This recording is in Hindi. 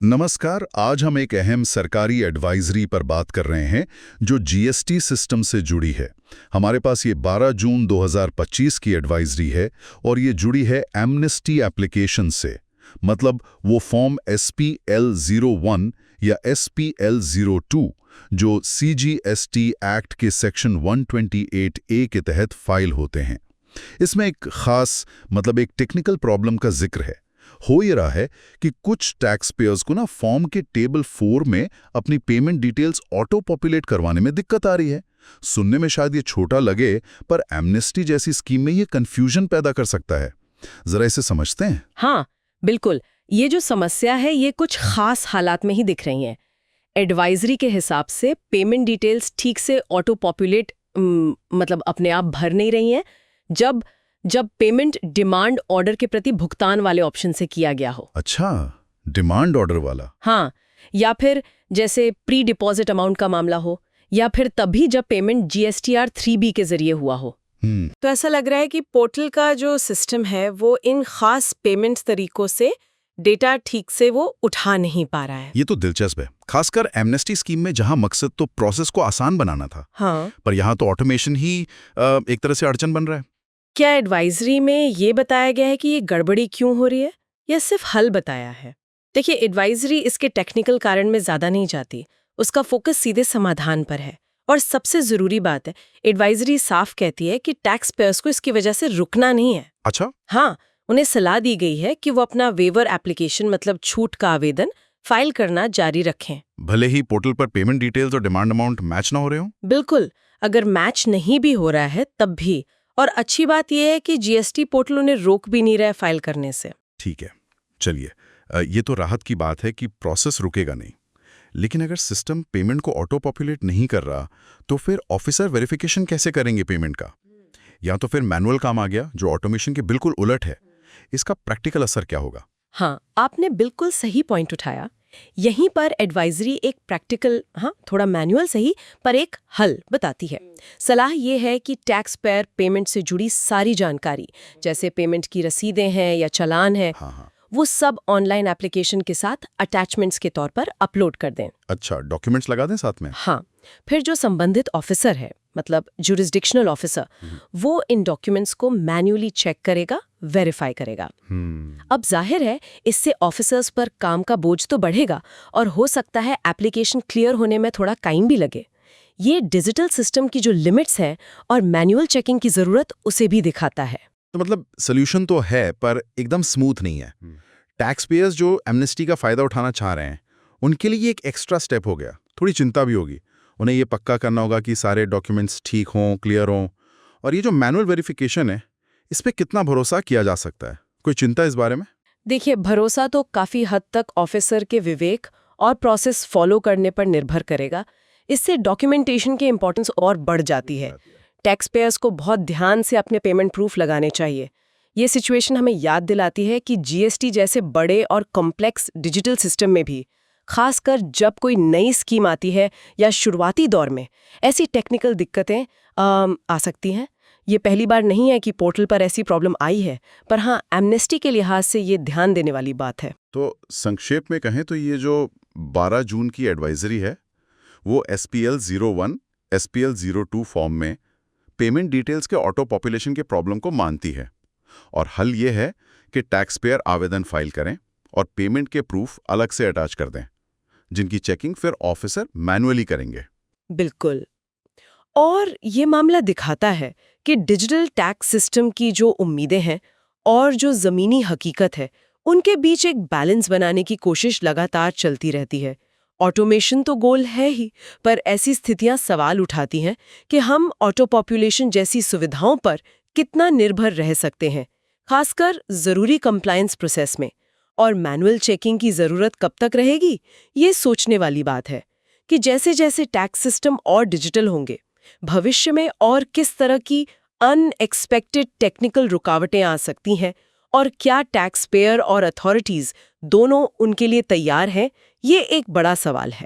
नमस्कार। आज हम एक अहम सरकारी एडवाइजरी पर बात कर रहे हैं जो जीएसटी सिस्टम से जुड़ी है। हमारे पास ये 12 जून 2025 की एडवाइजरी है और ये जुड़ी है एमनेस्टी एप्लीकेशन से। मतलब वो फॉर्म SPL01 या SPL02 जो CGST एक्ट के सेक्शन 128A के तहत फाइल होते हैं। इसमें एक खास एक टेक्निकल प्रॉब्लम का जिक्र है। हो ये रहा है कि कुछ टैक्स पेयर्स को फॉर्म के टेबल 4 में अपनी पेमेंट डिटेल्स ऑटो पॉपुलेट करवाने में दिक्कत आ रही है। सुनने में शायद ये छोटा लगे, पर एमनेस्टी जैसी स्कीम में ये कंफ्यूजन पैदा कर सकता है। जरा इसे समझते हैं। हाँ, बिल्कुल। ये जो समस्या है ये कुछ खास हालात में ही दिख रही है। एडवाइजरी के हिसाब से पेमेंट डिटेल्स ठीक से ऑटो पॉपुलेट अपने आप भर नहीं रही हैं जब पेमेंट डिमांड ऑर्डर के प्रति भुगतान वाले ऑप्शन से किया गया हो। अच्छा, डिमांड ऑर्डर वाला। हाँ, या फिर जैसे प्री डिपॉजिट अमाउंट का मामला हो, या फिर तभी जब पेमेंट GSTR 3B के जरिए हुआ हो। तो ऐसा लग रहा है कि पोर्टल का जो सिस्टम है वो इन खास पेमेंट तरीकों से डेटा ठीक से वो उठा नहीं पा रहा है। ये तो दिलचस्प है, खासकर एमनेस्टी स्कीम में जहां मकसद तो प्रोसेस को आसान बनाना था। हाँ, पर यहाँ तो ऑटोमेशन ही एक तरह से अड़चन बन रहा है। क्या एडवाइजरी में ये बताया गया है कि ये गड़बड़ी क्यों हो रही है या सिर्फ हल बताया है? देखिए, एडवाइजरी इसके टेक्निकल कारण में ज्यादा नहीं जाती, उसका फोकस सीधे समाधान पर है। और सबसे जरूरी बात है, एडवाइजरी साफ कहती है कि टैक्स पेयर्स को इसकी वजह से रुकना नहीं है। अच्छा। हाँ, उन्हें सलाह दी गई है कि वो अपना वेवर एप्लीकेशन छूट का आवेदन फाइल करना जारी रखें, भले ही पोर्टल पर पेमेंट डिटेल्स और डिमांड अमाउंट मैच ना हो रहे हो। बिल्कुल। अगर मैच नहीं भी हो रहा है तब भी। और अच्छी बात यह है कि जीएसटी पोर्टल उन्हें रोक भी नहीं रहा है फाइल करने से। ठीक है, चलिए, ये तो राहत की बात है कि प्रोसेस रुकेगा नहीं। लेकिन अगर सिस्टम पेमेंट को ऑटो पॉपुलेट नहीं कर रहा, तो फिर ऑफिसर वेरिफिकेशन कैसे करेंगे पेमेंट का? या तो फिर मैनुअल काम आ गया जो ऑटोमेशन के बिल्कुल उलट है। इसका प्रैक्टिकल असर क्या होगा? हाँ, आपने बिल्कुल सही पॉइंट उठाया। यहीं पर एडवाइजरी एक प्रैक्टिकल, थोड़ा मैनुअल सही, पर एक हल बताती है। सलाह ये है कि टैक्स पेयर पेमेंट से जुड़ी सारी जानकारी, जैसे पेमेंट की रसीदें हैं या चालान है, वो सब ऑनलाइन एप्लीकेशन के साथ अटैचमेंट्स के तौर पर अपलोड कर दें। अच्छा, डॉक्यूमेंट्स लगा दें साथ में? हाँ, फिर जो संबंधित ऑफिसर है, जुरिस्डिक्शनल ऑफिसर, वो इन डॉक्यूमेंट्स को मैन्युअली चेक करेगा, वेरीफाई करेगा। अब जाहिर है, इससे ऑफिसर्स पर काम का बोझ तो बढ़ेगा और हो सकता है एप्लीकेशन क्लियर होने में थोड़ा टाइम भी लगे। ये डिजिटल सिस्टम की जो लिमिट्स हैं और मैनुअल चेकिंग की जरूरत उसे भी दिखाता है। तो सोल्यूशन तो है, पर एकदम स्मूथ नहीं है। टैक्स पेयर्स जो एमनेस्टी का फायदा उठाना चाह रहे हैं, उनके लिए एक एक्स्ट्रा स्टेप हो गया। थोड़ी चिंता भी होगी। उन्हें ये पक्का करना होगा कि सारे डॉक्यूमेंट्स ठीक हों, क्लियर हों। और ये जो मैनुअल वेरिफिकेशन है, इस पे कितना भरोसा किया जा सकता है? कोई चिंता इस बारे में? देखिए, भरोसा तो काफी हद तक ऑफिसर के विवेक और प्रोसेस फॉलो करने पर निर्भर करेगा। इससे डॉक्यूमेंटेशन की इंपॉर्टेंस और बढ़ जाती है। टैक्स पेयर्स को बहुत ध्यान से अपने पेमेंट प्रूफ लगाने चाहिए। ये सिचुएशन हमें याद दिलाती है कि जीएसटी जैसे बड़े और कॉम्प्लेक्स डिजिटल सिस्टम में भी, खासकर जब कोई नई स्कीम आती है या शुरुआती दौर में, ऐसी टेक्निकल दिक्कतें आ सकती हैं। ये पहली बार नहीं है कि पोर्टल पर ऐसी प्रॉब्लम आई है, पर हाँ, एमनेस्टी के लिहाज से ये ध्यान देने वाली बात है। तो संक्षेप में कहें तो ये जो 12 जून की एडवाइजरी है, वो SPL01, SPL02 फॉर्म में पेमेंट डिटेल्स के ऑटो पॉपुलेशन के प्रॉब्लम को मानती है। और हल ये है कि टैक्स पेयर आवेदन फाइल करें और पेमेंट के प्रूफ अलग से अटैच कर दें, जिनकी चेकिंग फिर ऑफिसर मैनुअली करेंगे। बिल्कुल। और ये मामला दिखाता है कि डिजिटल टैक्स सिस्टम की जो उम्मीदें हैं और जो ज़मीनी हकीकत है, उनके बीच एक बैलेंस बनाने की कोशिश लगातार चलती रहती है। ऑटोमेशन तो गोल है ही, पर ऐसी स्थितियां सवाल उठाती हैं कि हम ऑटो पॉपुलेशन जैसी सुविधाओं पर कितना निर्भर रह सकते हैं, खासकर ज़रूरी कंप्लायंस प्रोसेस में। और मैनुअल चेकिंग की ज़रूरत कब तक रहेगी, ये सोचने वाली बात है कि जैसे जैसे टैक्स सिस्टम और डिजिटल होंगे, भविष्य में और किस तरह की अनएक्सपेक्टेड टेक्निकल रुकावटें आ सकती हैं, और क्या टैक्स पेयर और अथॉरिटीज़ दोनों उनके लिए तैयार हैं, ये एक बड़ा सवाल है।